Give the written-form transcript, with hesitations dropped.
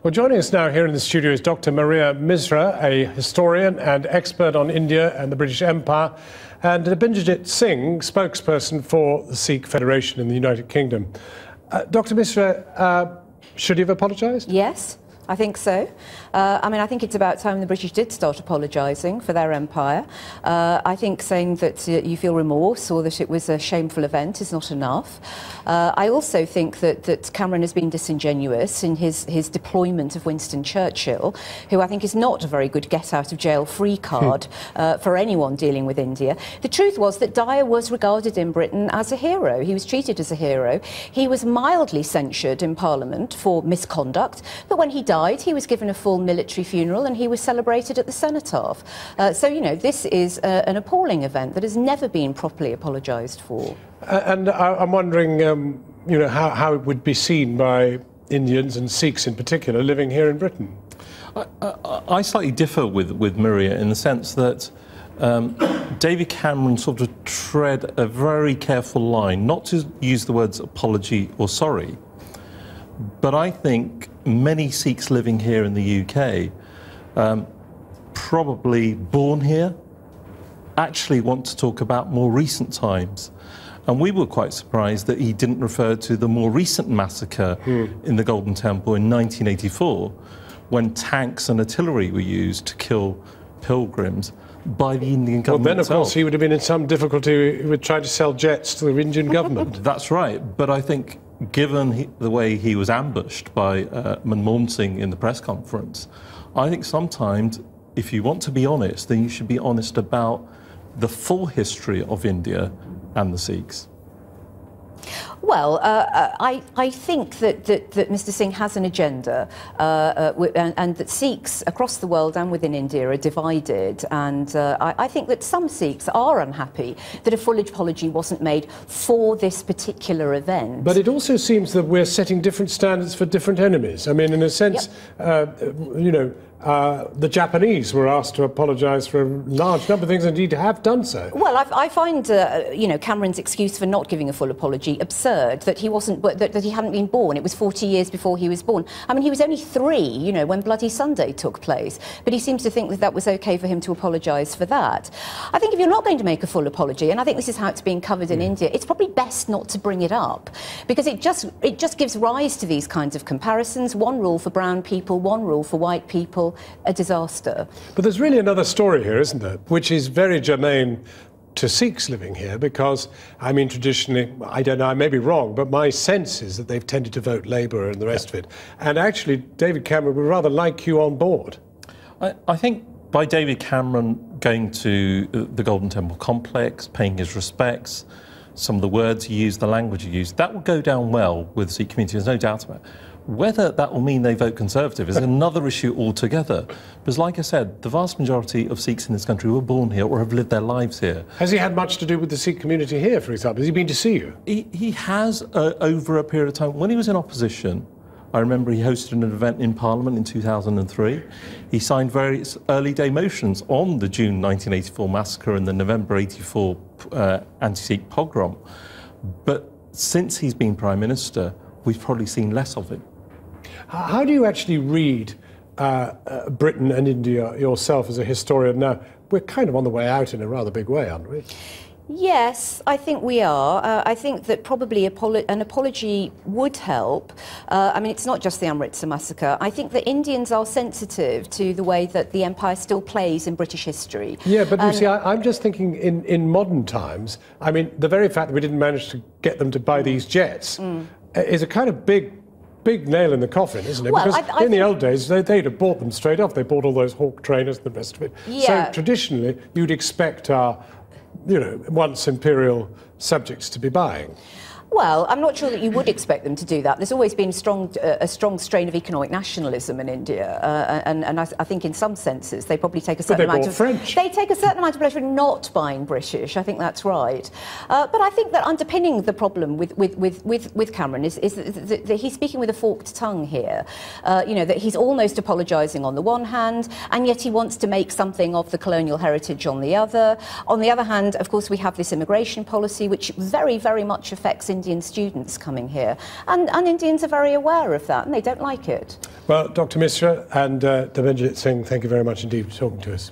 Well, joining us now here in the studio is Dr. Maria Misra, a historian and expert on India and the British Empire, and Dabinderjit Singh, spokesperson for the Sikh Federation in the United Kingdom. Dr. Misra, should he have apologised? Yes, I think so. I think it's about time the British did start apologising for their empire. I think saying that you feel remorse or that it was a shameful event is not enough. I also think that Cameron has been disingenuous in his deployment of Winston Churchill, who I think is not a very good get-out-of-jail-free card for anyone dealing with India. The truth was that Dyer was regarded in Britain as a hero. He was treated as a hero. He was mildly censured in Parliament for misconduct, but when he died, he was given a full military funeral and he was celebrated at the cenotaph. So, you know, this is an appalling event that has never been properly apologised for. And I'm wondering, you know, how it would be seen by Indians and Sikhs in particular living here in Britain. I slightly differ with Maria in the sense that David Cameron sort of tread a very careful line, not to use the words apology or sorry, but I think many Sikhs living here in the UK, probably born here, actually want to talk about more recent times. And we were quite surprised that he didn't refer to the more recent massacre in the Golden Temple in 1984, when tanks and artillery were used to kill pilgrims by the Indian government. Well, then, of course, he would have been in some difficulty with trying to sell jets to the Indian government. That's right. But I think, given the way he was ambushed by Manmohan Singh in the press conference, I think sometimes, if you want to be honest, then you should be honest about the full history of India and the Sikhs. Well, I think that Mr. Singh has an agenda, and that Sikhs across the world and within India are divided. And I think that some Sikhs are unhappy that a full apology wasn't made for this particular event. But it also seems that we're setting different standards for different enemies. I mean, in a sense, you know, the Japanese were asked to apologise for a large number of things, and indeed have done so. Well, I find, you know, Cameron's excuse for not giving a full apology absurd, that he wasn't, that he hadn't been born. It was 40 years before he was born. I mean, he was only 3, you know, when Bloody Sunday took place, but he seems to think that that was okay for him to apologise for that. I think if you're not going to make a full apology, and I think this is how it's being covered in India, it's probably best not to bring it up, because it just gives rise to these kinds of comparisons. One rule for brown people, one rule for white people. A disaster. But there's really another story here, isn't there, which is very germane to Sikhs living here, because, I mean, traditionally, I don't know, I may be wrong, but my sense is that they've tended to vote Labour and the rest of it. And actually, David Cameron would rather like you on board. I think by David Cameron going to the Golden Temple complex, paying his respects, some of the words he used, the language he used, that will go down well with the Sikh community, there's no doubt about it. Whether that will mean they vote Conservative is another issue altogether. Because, like I said, the vast majority of Sikhs in this country were born here or have lived their lives here. Has he had much to do with the Sikh community here, for example? Has he been to see you? He has, over a period of time. When he was in opposition, I remember he hosted an event in Parliament in 2003. He signed various early-day motions on the June 1984 massacre and the November 84 anti-Sikh pogrom. But since he's been Prime Minister, we've probably seen less of him. How do you actually read Britain and India yourself as a historian now? We're kind of on the way out in a rather big way, aren't we? Yes, I think we are. I think that probably an apology would help. I mean, it's not just the Amritsar massacre. I think that Indians are sensitive to the way that the empire still plays in British history. Yeah, but you see, I'm just thinking in modern times, I mean, the very fact that we didn't manage to get them to buy these jets is a kind of big nail in the coffin, isn't it? Well, because in the old days, they'd have bought them straight off. They bought all those Hawk trainers and the rest of it. Yeah. So traditionally, you'd expect our, you know, once imperial subjects to be buying. Well, I'm not sure that you would expect them to do that. There's always been a strong strain of economic nationalism in India, and I think in some senses they probably take a certain amount of French. They take a certain amount of pleasure in not buying British. I think that's right. But I think that underpinning the problem with Cameron is that he's speaking with a forked tongue here. You know, that he's almost apologising on the one hand, and yet he wants to make something of the colonial heritage on the other. On the other hand, of course, we have this immigration policy which very, very much affects Indian students coming here. And Indians are very aware of that, and they don't like it. Well, Dr. Misra and Dabinderjit Singh, thank you very much indeed for talking to us.